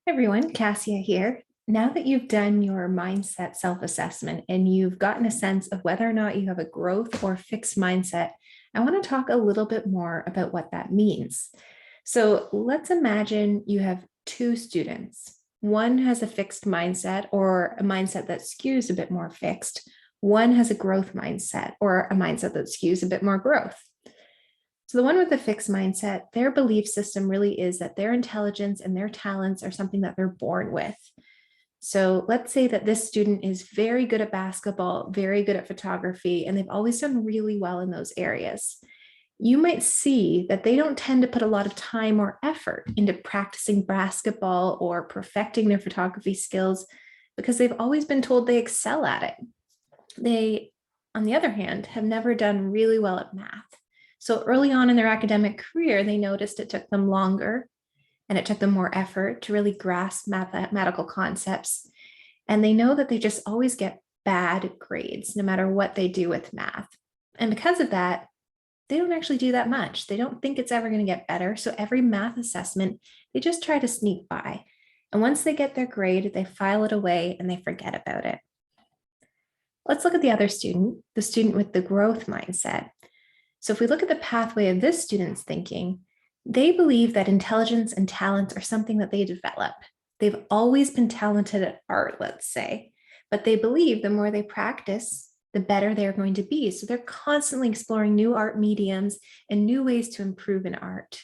Hey everyone, Cassia here. Now that you've done your mindset self-assessment and you've gotten a sense of whether or not you have a growth or fixed mindset, I want to talk a little bit more about what that means. So let's imagine you have two students. One has a fixed mindset or a mindset that skews a bit more fixed. One has a growth mindset or a mindset that skews a bit more growth. So the one with the fixed mindset, their belief system really is that their intelligence and their talents are something that they're born with. So let's say that this student is very good at basketball, very good at photography, and they've always done really well in those areas. You might see that they don't tend to put a lot of time or effort into practicing basketball or perfecting their photography skills because they've always been told they excel at it. They, on the other hand, have never done really well at math. So early on in their academic career, they noticed it took them longer and it took them more effort to really grasp mathematical concepts. And they know that they just always get bad grades no matter what they do with math. And because of that, they don't actually do that much. They don't think it's ever going to get better. So every math assessment, they just try to sneak by. And once they get their grade, they file it away and they forget about it. Let's look at the other student, the student with the growth mindset. So if we look at the pathway of this student's thinking, they believe that intelligence and talent are something that they develop. They've always been talented at art, let's say, but they believe the more they practice, the better they're going to be. So they're constantly exploring new art mediums and new ways to improve in art.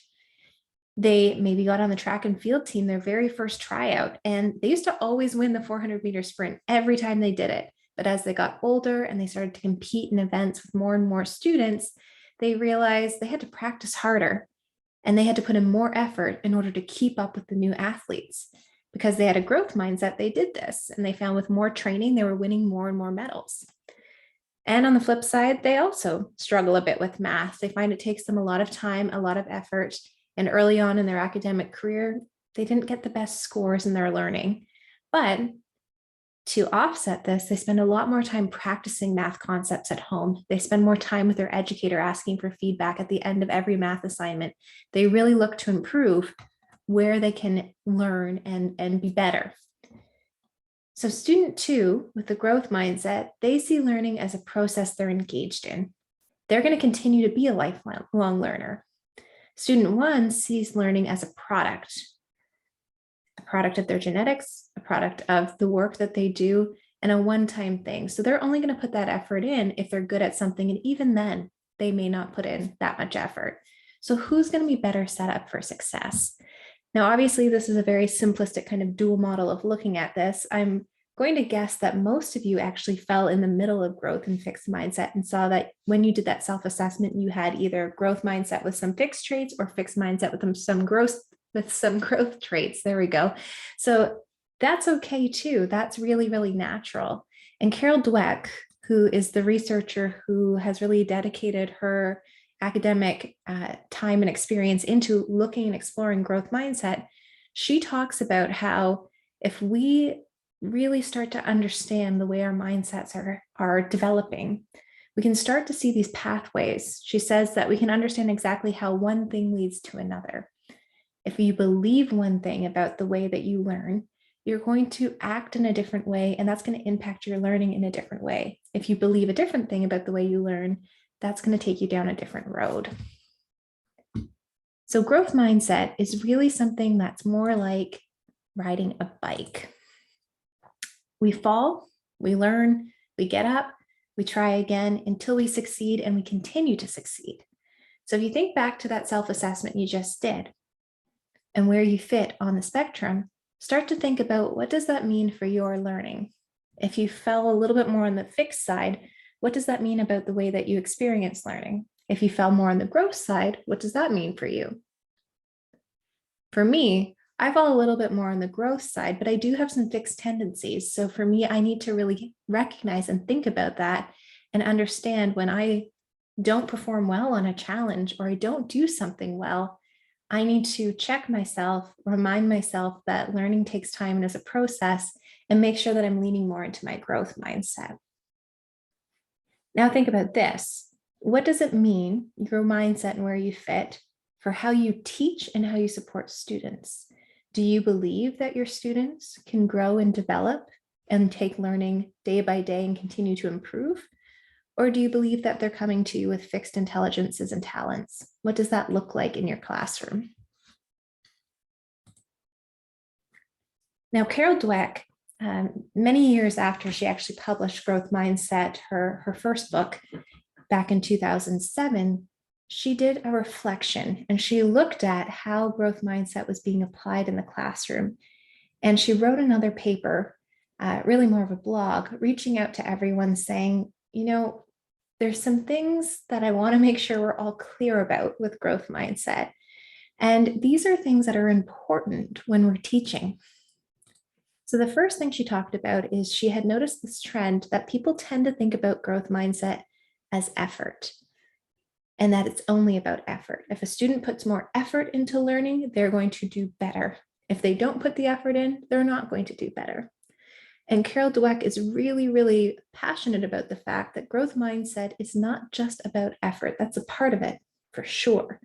They maybe got on the track and field team their very first tryout, and they used to always win the 400-meter sprint every time they did it. But as they got older and they started to compete in events with more and more students, they realized they had to practice harder and they had to put in more effort in order to keep up with the new athletes. Because they had a growth mindset, they did this, and they found with more training, they were winning more and more medals. And on the flip side, they also struggle a bit with math. They find it takes them a lot of time, a lot of effort, and early on in their academic career, they didn't get the best scores in their learning. But to offset this, they spend a lot more time practicing math concepts at home. They spend more time with their educator asking for feedback at the end of every math assignment. They really look to improve where they can learn and be better. So student 2 with the growth mindset, they see learning as a process they're engaged in. They're going to continue to be a lifelong learner. Student 1 sees learning as a product of their genetics, a product of the work that they do, and a one-time thing. So they're only going to put that effort in if they're good at something. And even then, they may not put in that much effort. So who's going to be better set up for success? Now, obviously, this is a very simplistic kind of dual model of looking at this. I'm going to guess that most of you actually fell in the middle of growth and fixed mindset and saw that when you did that self-assessment, you had either growth mindset with some fixed traits or fixed mindset with some growth traits. There we go. So that's okay too. That's really, really natural. And Carol Dweck, who is the researcher who has really dedicated her academic time and experience into looking and exploring growth mindset, she talks about how if we really start to understand the way our mindsets are developing, we can start to see these pathways. She says that we can understand exactly how one thing leads to another. If you believe one thing about the way that you learn, you're going to act in a different way, and that's going to impact your learning in a different way. If you believe a different thing about the way you learn, that's going to take you down a different road. So growth mindset is really something that's more like riding a bike. We fall, we learn, we get up, we try again until we succeed, and we continue to succeed. So if you think back to that self-assessment you just did and where you fit on the spectrum, start to think about what does that mean for your learning? If you fell a little bit more on the fixed side, what does that mean about the way that you experience learning? If you fell more on the growth side, what does that mean for you? For me, I fall a little bit more on the growth side, but I do have some fixed tendencies. So for me, I need to really recognize and think about that and understand when I don't perform well on a challenge or I don't do something well, I need to check myself, remind myself that learning takes time and is a process, and make sure that I'm leaning more into my growth mindset. Now think about this. What does it mean, your mindset and where you fit, for how you teach and how you support students? Do you believe that your students can grow and develop and take learning day by day and continue to improve? Or do you believe that they're coming to you with fixed intelligences and talents? What does that look like in your classroom? Now, Carol Dweck, many years after she actually published Growth Mindset, her first book back in 2007, she did a reflection and she looked at how growth mindset was being applied in the classroom. And she wrote another paper, really more of a blog, reaching out to everyone saying, there's some things that I want to make sure we're all clear about with growth mindset. And these are things that are important when we're teaching. So the first thing she talked about is she had noticed this trend that people tend to think about growth mindset as effort, and that it's only about effort. If a student puts more effort into learning, they're going to do better. If they don't put the effort in, they're not going to do better. And Carol Dweck is really, really passionate about the fact that growth mindset is not just about effort. That's a part of it, for sure.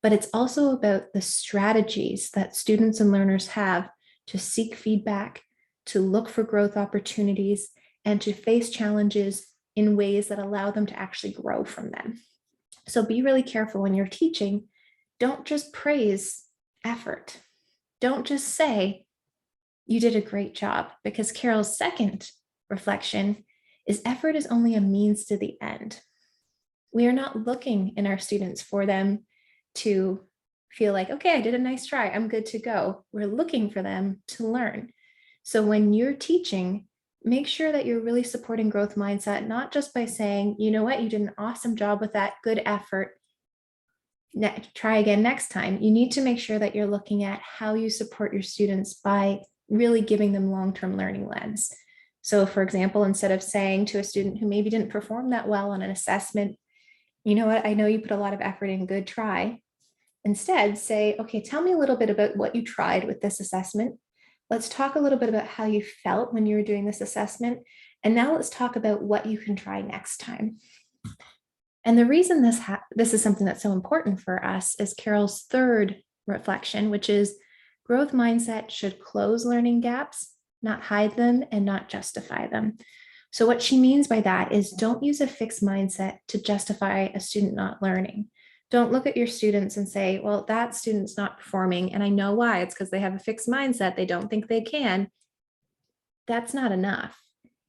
But it's also about the strategies that students and learners have to seek feedback, to look for growth opportunities, and to face challenges in ways that allow them to actually grow from them. So be really careful when you're teaching. Don't just praise effort. Don't just say, you did a great job, because Carol's second reflection is effort is only a means to the end. We are not looking in our students for them to feel like, okay, I did a nice try, I'm good to go. We're looking for them to learn. So when you're teaching, make sure that you're really supporting growth mindset, not just by saying, you know what, you did an awesome job with that, good effort, try again next time. You need to make sure that you're looking at how you support your students by really giving them long-term learning lens. So for example, instead of saying to a student who maybe didn't perform that well on an assessment, you know what, I know you put a lot of effort in, good try. Instead, say, okay, tell me a little bit about what you tried with this assessment. Let's talk a little bit about how you felt when you were doing this assessment. And now let's talk about what you can try next time. And the reason this is something that's so important for us is Carol's third reflection, which is growth mindset should close learning gaps, not hide them and not justify them. So what she means by that is don't use a fixed mindset to justify a student not learning. Don't look at your students and say, well, that student's not performing, and I know why. It's because they have a fixed mindset. They don't think they can. That's not enough.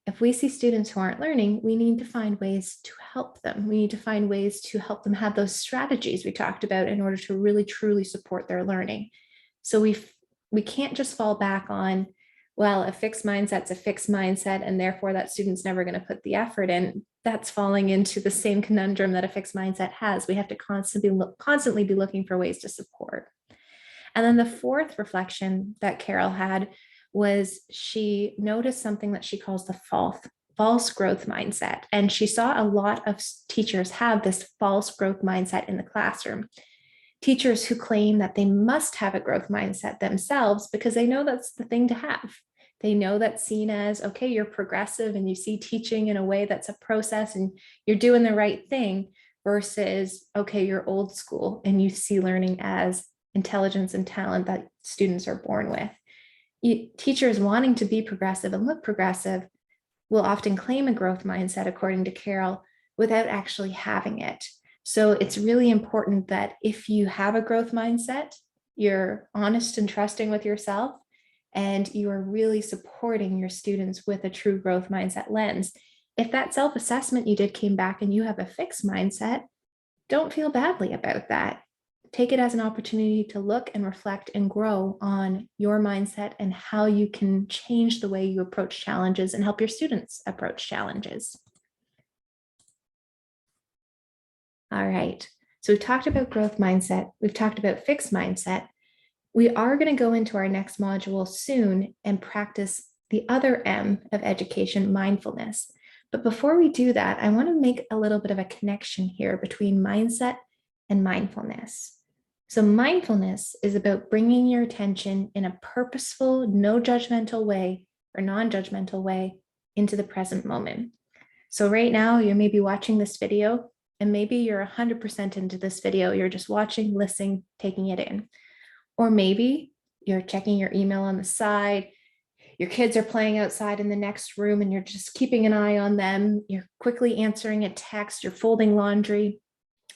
If we see students who aren't learning, we need to find ways to help them. We need to find ways to help them have those strategies we talked about in order to really, truly support their learning. So we can't just fall back on, well, a fixed mindset's a fixed mindset, and therefore that student's never going to put the effort in. That's falling into the same conundrum that a fixed mindset has. We have to constantly be looking for ways to support. And then the fourth reflection that Carol had was she noticed something that she calls the false growth mindset. And she saw a lot of teachers have this false growth mindset in the classroom. Teachers who claim that they must have a growth mindset themselves because they know that's the thing to have. They know that's seen as, okay, you're progressive and you see teaching in a way that's a process and you're doing the right thing, versus, okay, you're old school and you see learning as intelligence and talent that students are born with. Teachers wanting to be progressive and look progressive will often claim a growth mindset, according to Carol, without actually having it. So it's really important that if you have a growth mindset, you're honest and trusting with yourself, and you are really supporting your students with a true growth mindset lens. If that self-assessment you did came back and you have a fixed mindset, don't feel badly about that. Take it as an opportunity to look and reflect and grow on your mindset and how you can change the way you approach challenges and help your students approach challenges. All right, so we've talked about growth mindset. We've talked about fixed mindset. We are going to go into our next module soon and practice the other M of education, mindfulness. But before we do that, I want to make a little bit of a connection here between mindset and mindfulness. So mindfulness is about bringing your attention in a purposeful, no judgmental way or non-judgmental way into the present moment. So right now you may be watching this video and maybe you're 100% into this video. You're just watching, listening, taking it in. Or maybe you're checking your email on the side, your kids are playing outside in the next room and you're just keeping an eye on them, you're quickly answering a text, you're folding laundry.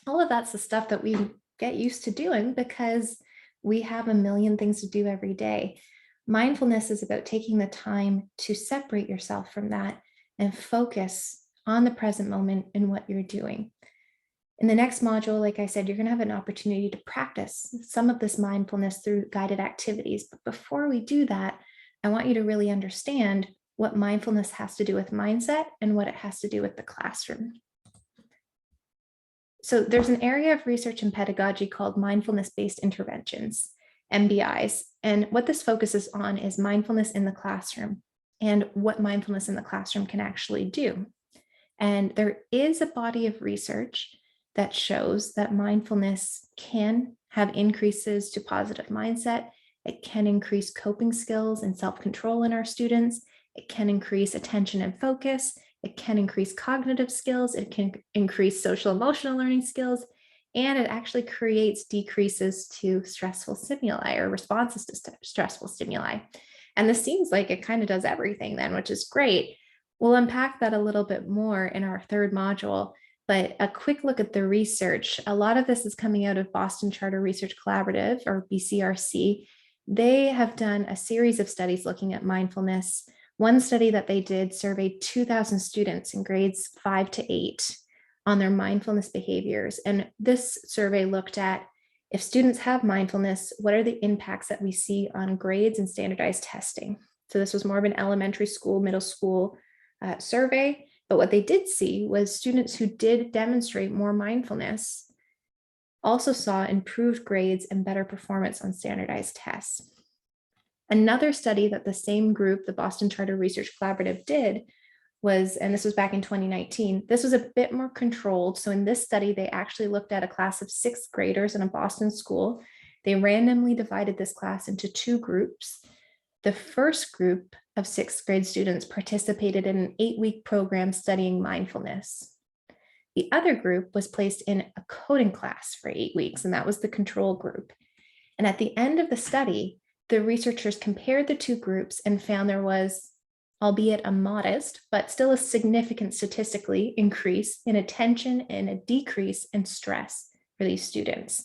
All of that's the stuff that we get used to doing because we have a million things to do every day. Mindfulness is about taking the time to separate yourself from that and focus on the present moment and what you're doing. In the next module, like I said, you're going to have an opportunity to practice some of this mindfulness through guided activities. But before we do that, I want you to really understand what mindfulness has to do with mindset and what it has to do with the classroom. So there's an area of research and pedagogy called mindfulness-based interventions, MBIs. And what this focuses on is mindfulness in the classroom and what mindfulness in the classroom can actually do. And there is a body of research that shows that mindfulness can have increases to positive mindset. It can increase coping skills and self-control in our students. It can increase attention and focus. It can increase cognitive skills. It can increase social emotional learning skills. And it actually creates decreases to stressful stimuli or responses to stressful stimuli. And this seems like it kind of does everything then, which is great. We'll unpack that a little bit more in our third module, but a quick look at the research. A lot of this is coming out of Boston Charter Research Collaborative, or BCRC. They have done a series of studies looking at mindfulness. One study that they did surveyed 2,000 students in grades 5 to 8 on their mindfulness behaviors. And this survey looked at, if students have mindfulness, what are the impacts that we see on grades and standardized testing? So this was more of an elementary school, middle school survey. But what they did see was students who did demonstrate more mindfulness also saw improved grades and better performance on standardized tests. Another study that the same group, the Boston Charter Research Collaborative, did was, and this was back in 2019, this was a bit more controlled. So in this study, they actually looked at a class of 6th graders in a Boston school. They randomly divided this class into 2 groups. The first group of 6th grade students participated in an 8-week program studying mindfulness. The other group was placed in a coding class for 8 weeks, and that was the control group. And at the end of the study, the researchers compared the 2 groups and found there was, albeit a modest, but still a significant statistically increase in attention and a decrease in stress for these students.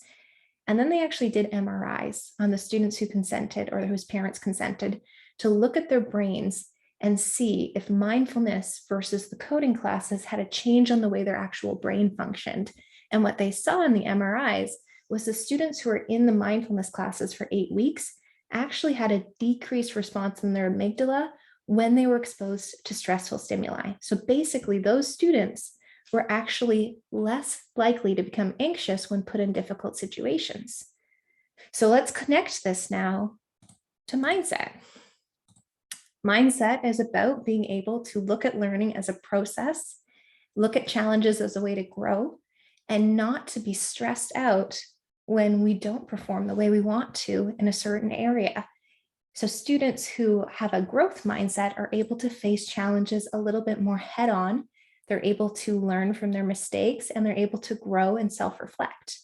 And then they actually did MRIs on the students who consented or whose parents consented to look at their brains and see if mindfulness versus the coding classes had a change on the way their actual brain functioned. And what they saw in the MRIs was the students who were in the mindfulness classes for 8 weeks actually had a decreased response in their amygdala when they were exposed to stressful stimuli. So basically, those students were actually less likely to become anxious when put in difficult situations. So let's connect this now to mindset. Mindset is about being able to look at learning as a process, look at challenges as a way to grow, and not to be stressed out when we don't perform the way we want to in a certain area. So students who have a growth mindset are able to face challenges a little bit more head on. They're able to learn from their mistakes and they're able to grow and self-reflect.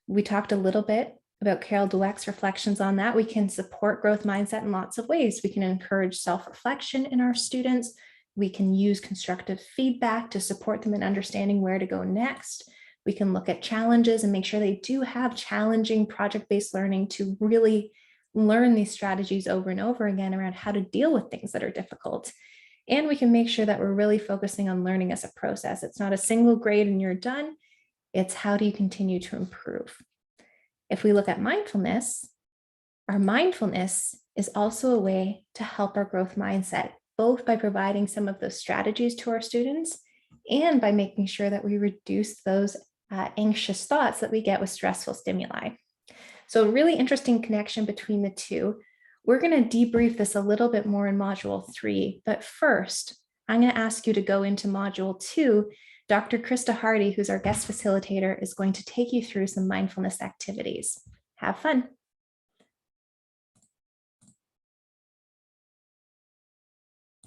We talked a little bit about Carol Dweck's reflections on that. We can support growth mindset in lots of ways. We can encourage self-reflection in our students. We can use constructive feedback to support them in understanding where to go next. We can look at challenges and make sure they do have challenging project-based learning to really learn these strategies over and over again around how to deal with things that are difficult. And we can make sure that we're really focusing on learning as a process. It's not a single grade and you're done. It's how do you continue to improve? If we look at mindfulness, our mindfulness is also a way to help our growth mindset, both by providing some of those strategies to our students and by making sure that we reduce those anxious thoughts that we get with stressful stimuli. So a really interesting connection between the two. We're going to debrief this a little bit more in module 3, but first, I'm going to ask you to go into module 2. Dr. Krista Hardy, who's our guest facilitator, is going to take you through some mindfulness activities. Have fun.